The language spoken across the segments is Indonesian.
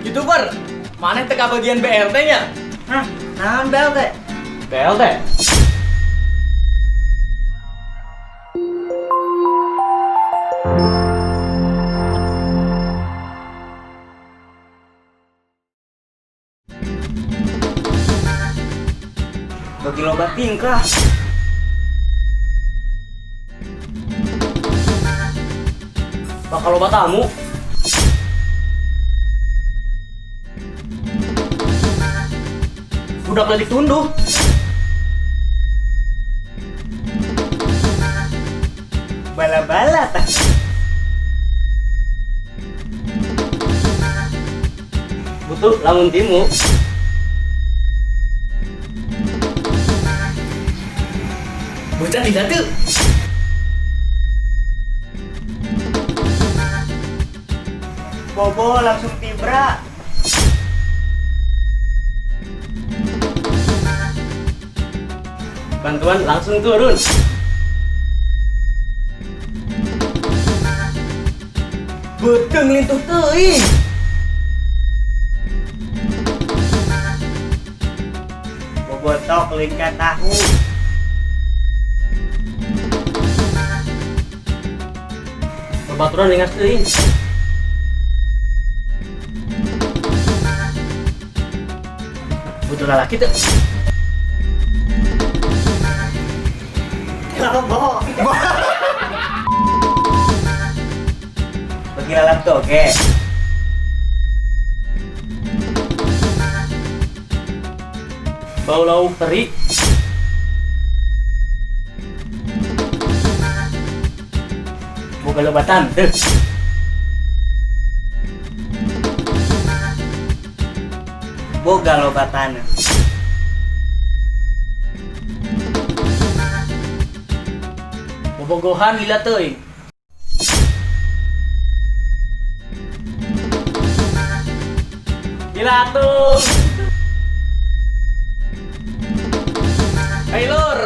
YouTuber, mana teka bagian BLT-nya? Hah, naon BLT? BLT? Bagi loba tingkah. Bakal loba tamu. Budak ledik tunduh. Bala-bala tah. Butuh lamun timu. Bocah tidak tuh. Bobo langsung tibra. Bantuan langsung turun. Bedeng lintuh teuing. Bobotok lingkat tahu. Babaturan lingas teuing. Butuh lalaki tuh. Bobo. Bagi lalap tuh, oke. Bau lauk teri. Boga lobatan tuh. Boga lobatan. Bobogohan lila teuing. Dilatung. Hei lur,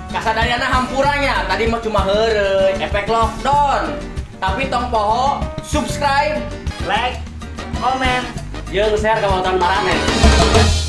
kasadayana hampuranya tadi mah cuma heureuy efek lockdown. Tapi tong poho subscribe, Like, komen. jeung share ka wartawan maraneh.